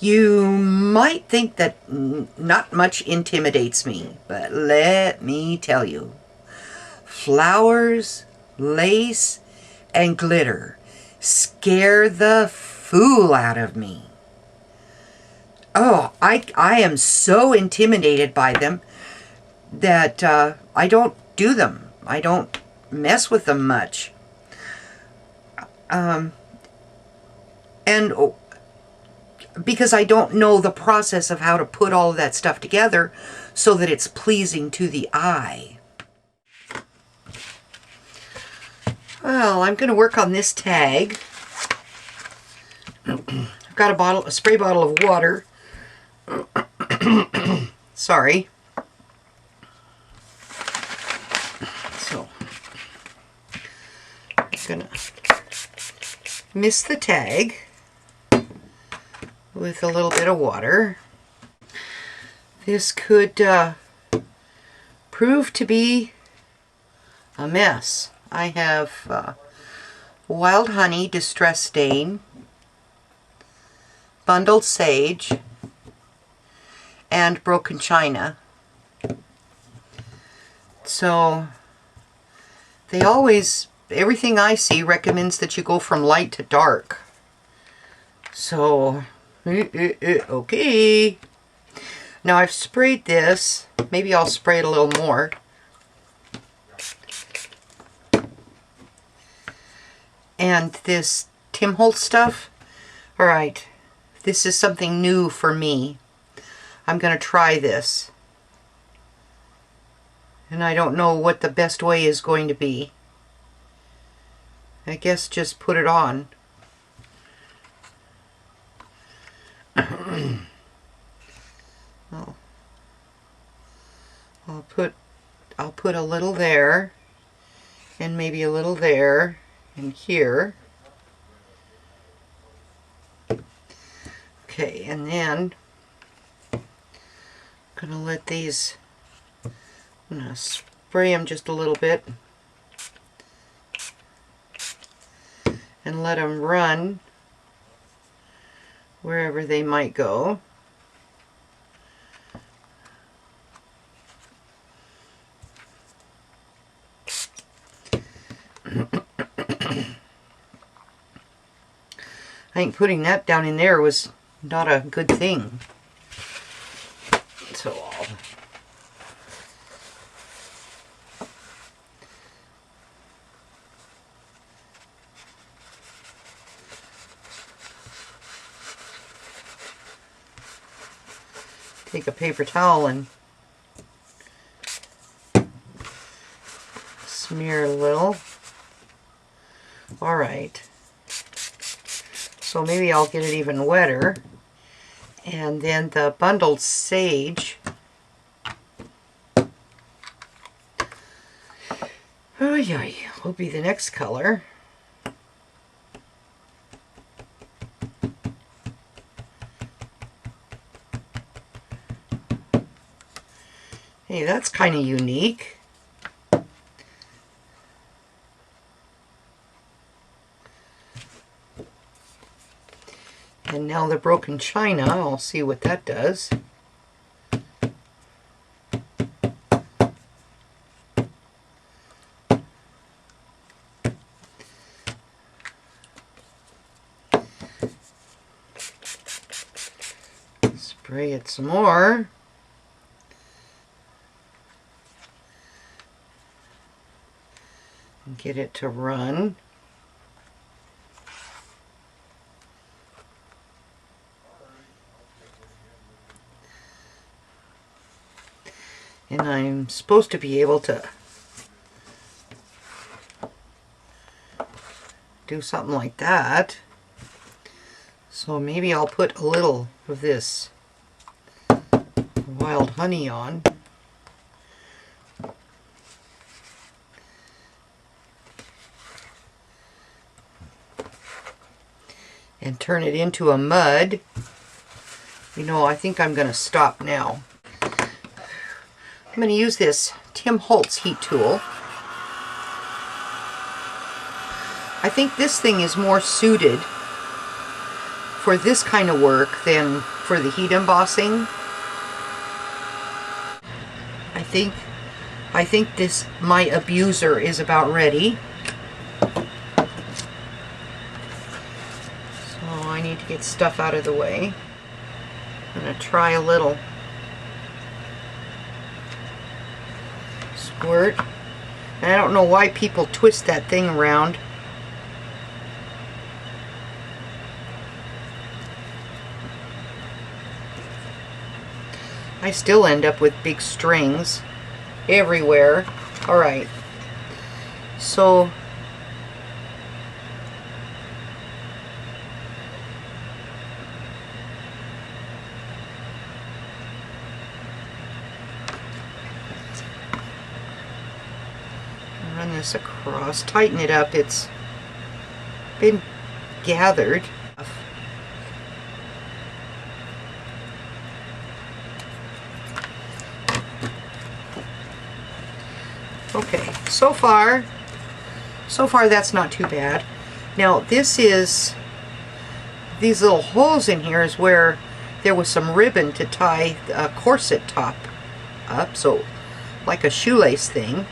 You might think that not much intimidates me, but let me tell you, flowers, lace, and glitter scare the fool out of me. Oh, I am so intimidated by them that I don't do them. I don't mess with them much. And because I don't know the process of how to put all of that stuff together so that it's pleasing to the eye. Well, I'm going to work on this tag. I've got a spray bottle of water. Sorry. So, I'm going to mist the tag with a little bit of water. This could prove to be a mess. I have wild honey distress stain, bundled sage, and broken china. So they always, everything I see recommends that you go from light to dark. So okay. Now I've sprayed this. Maybe I'll spray it a little more. And this Tim Holtz stuff. Alright. This is something new for me. I'm going to try this. And I don't know what the best way is going to be. I guess just put it on. Oh. I'll put a little there, and maybe a little there, and here. Okay, and then I'm gonna let these. I'm gonna spray them just a little bit, and let them run wherever they might go. I think putting that down in there was not a good thing. So I'll take a paper towel and smear a little. Alright. So maybe I'll get it even wetter. And then the bundled sage. Oh yeah, will be the next color. Hey, that's kind of unique. And now the broken china, I'll see what that does. Spray it some more. And get it to run. And I'm supposed to be able to do something like that. So maybe I'll put a little of this wild honey on. And turn it into a mud. You know, I think I'm going to stop now. I'm going to use this Tim Holtz heat tool. I think this thing is more suited for this kind of work than for the heat embossing. I think this, my abuser is about ready. So I need to get stuff out of the way. I'm going to try a little squirt. And I don't know why people twist that thing around. I still end up with big strings everywhere. Alright, so run this across, tighten it up. It's been gathered. Okay, so far that's not too bad. Now this is, these little holes in here is where there was some ribbon to tie a corset top up, so like a shoelace thing.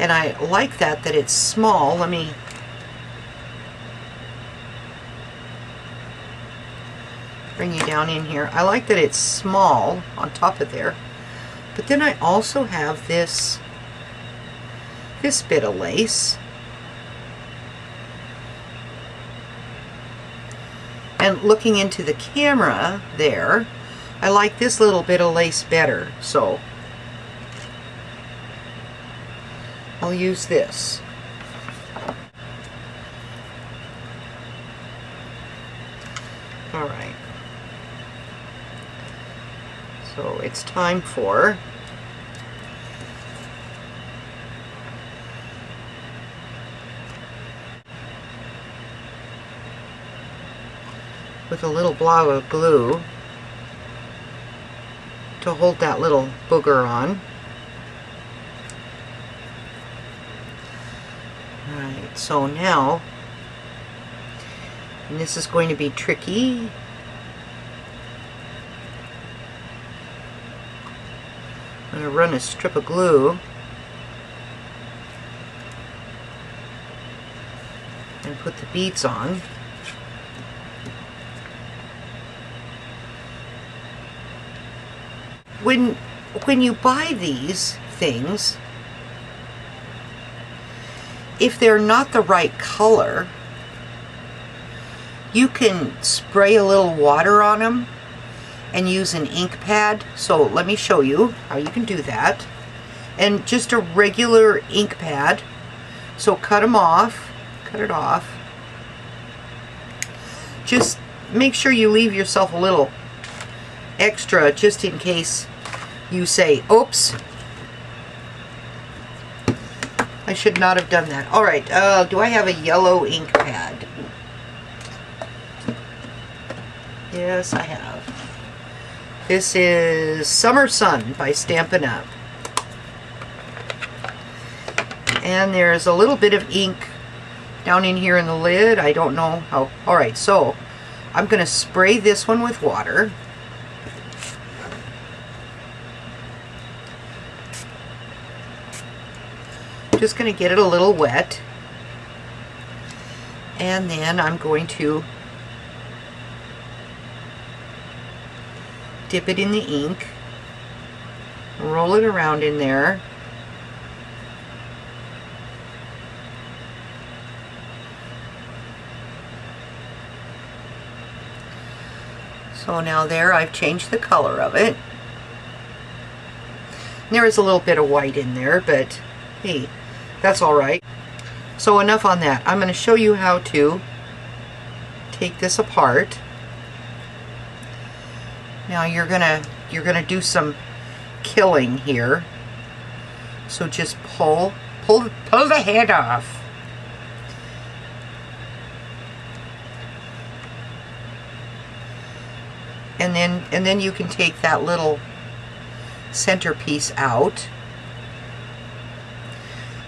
And I like that it's small. Let me bring you down in here. I like that it's small on top of there. But then I also have this bit of lace. And looking into the camera there, I like this little bit of lace better, so I'll use this. All right. So it's time for with a little blob of glue to hold that little booger on. Alright, so now, and this is going to be tricky. I'm going to run a strip of glue and put the beads on. When you buy these things, if they're not the right color, you can spray a little water on them and use an ink pad. So let me show you how you can do that. And just a regular ink pad. So cut it off. Just make sure you leave yourself a little extra just in case you say, oops, I should not have done that. Alright, do I have a yellow ink pad? Yes, I have. This is Summer Sun by Stampin' Up. And there's a little bit of ink down in here in the lid. I don't know how. Alright, so I'm going to spray this one with water. Just going to get it a little wet, and then I'm going to dip it in the ink, roll it around in there, so now there I've changed the color of it. There is a little bit of white in there, but hey, that's alright. So enough on that. I'm going to show you how to take this apart. Now you're gonna do some killing here. So just pull the head off. And then you can take that little centerpiece out.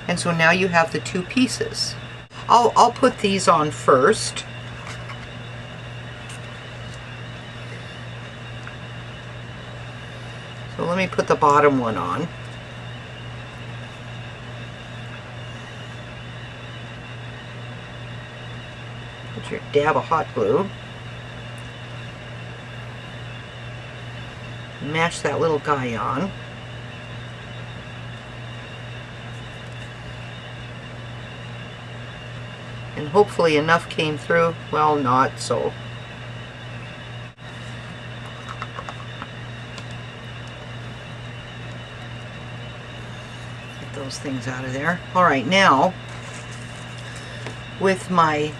And so now you have the two pieces. I'll put these on first. So let me put the bottom one on. Put your dab of hot glue. Mash that little guy on. And hopefully enough came through. Well, not so. Get those things out of there. All right, now with my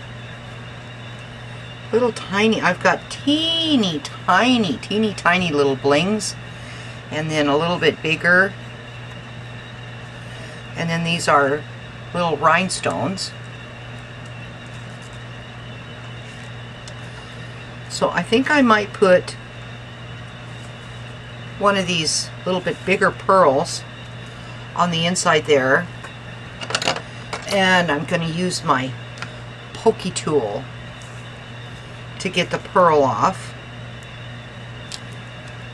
little tiny, I've got teeny tiny little blings, and then a little bit bigger, and then these are little rhinestones. So I think I might put one of these little bit bigger pearls on the inside there, and I'm going to use my pokey tool to get the pearl off.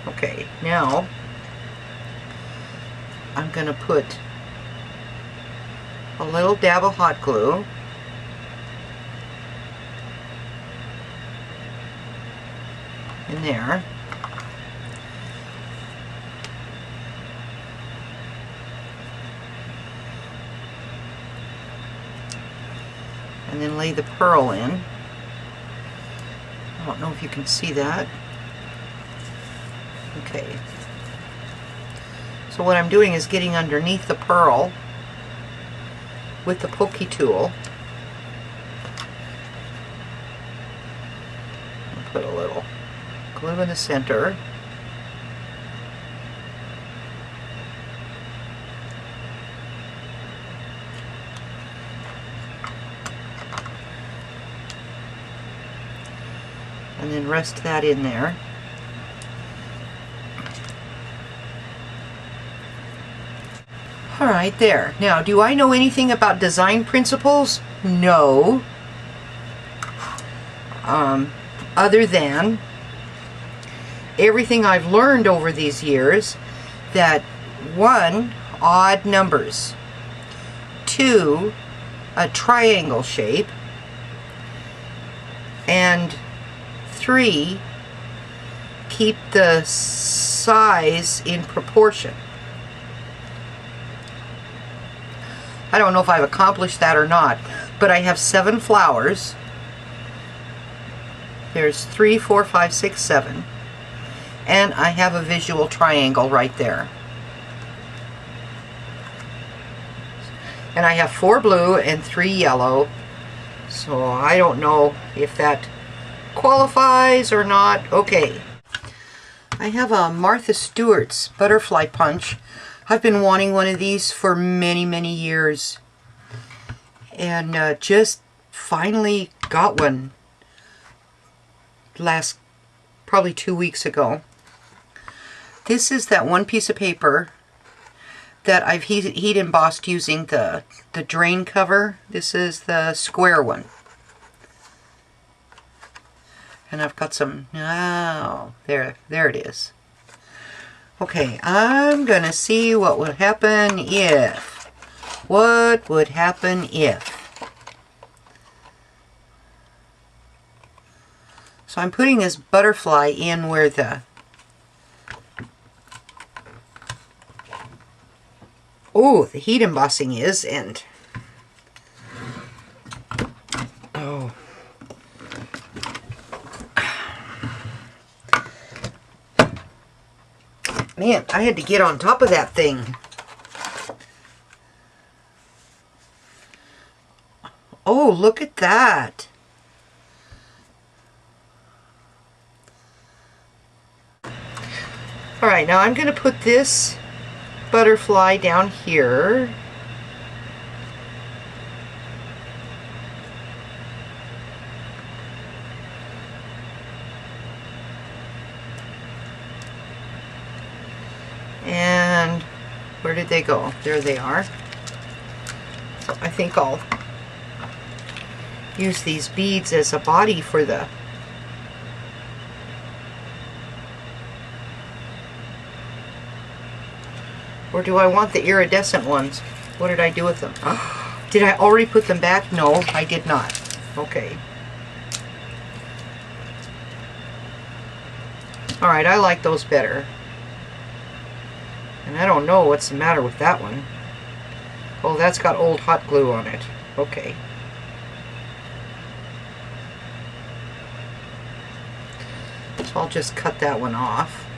Okay, now I'm going to put a little dab of hot glue in there. And then lay the pearl in. I don't know if you can see that. Okay. So what I'm doing is getting underneath the pearl with the pokey tool. I'll put a little glue in the center. And then rest that in there. All right, there. Now, do I know anything about design principles? No. Other than everything I've learned over these years, that 1, odd numbers, 2, a triangle shape, and 3, keep the size in proportion. I don't know if I've accomplished that or not, but I have 7 flowers. There's 3, 4, 5, 6, 7. And I have a visual triangle right there. And I have 4 blue and 3 yellow. So I don't know if that qualifies or not. Okay. I have a Martha Stewart's butterfly punch. I've been wanting one of these for many years, and just finally got one probably 2 weeks ago. This is that one piece of paper that I've heat embossed using the drain cover. This is the square one. And I've got some, oh, there it is. Okay, I'm gonna see what would happen if. What would happen if? So I'm putting this butterfly in where the, oh, the heat embossing is, and oh. Man, I had to get on top of that thing. Oh, look at that. All right, now I'm going to put this butterfly down here. And where did they go? There they are. So I think I'll use these beads as a body for the Or do I want the iridescent ones? What did I do with them? Did I already put them back? No, I did not. Okay. Alright, I like those better. And I don't know what's the matter with that one. Oh, that's got old hot glue on it. Okay. So I'll just cut that one off.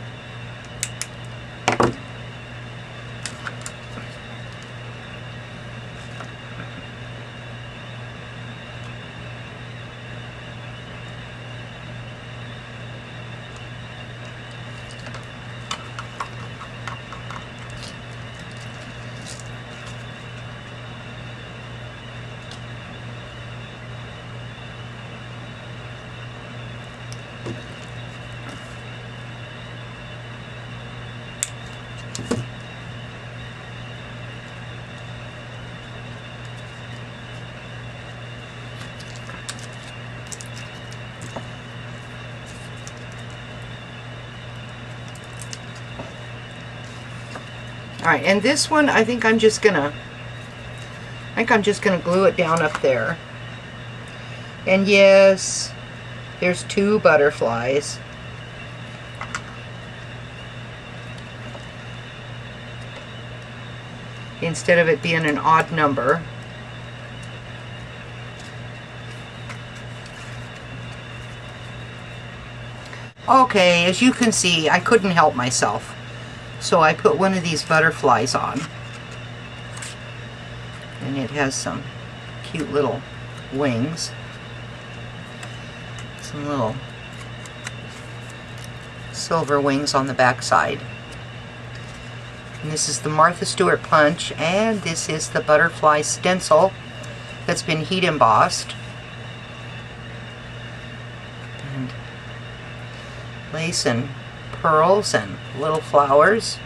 Alright, and this one I think I'm just gonna glue it down up there. And yes, there's 2 butterflies. Instead of it being an odd number. Okay, as you can see, I couldn't help myself. So I put one of these butterflies on. And it has some cute little wings. Some little silver wings on the back side. And this is the Martha Stewart punch, and this is the butterfly stencil that's been heat embossed. And lace and pearls and little flowers.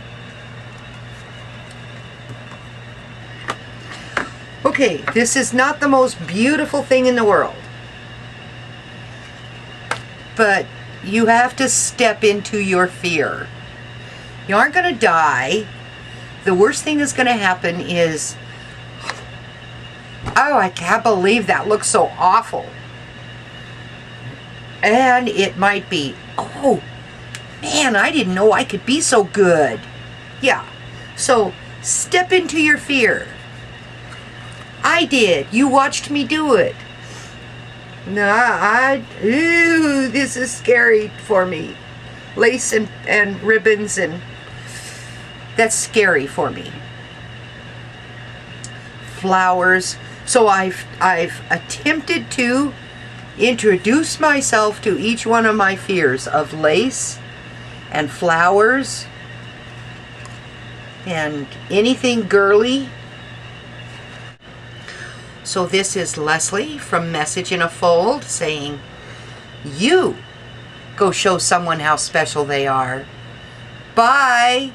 Okay, this is not the most beautiful thing in the world, but you have to step into your fear. You aren't going to die. The worst thing that's going to happen is, oh, I can't believe that looks so awful. And it might be, oh, man, I didn't know I could be so good. Yeah, so step into your fear. I did. You watched me do it. Nah, ooh, this is scary for me. Lace and ribbons, and that's scary for me. Flowers. So I've attempted to introduce myself to each one of my fears of lace and flowers and anything girly. So this is Leslie from Message in a Fold saying, you go show someone how special they are. Bye.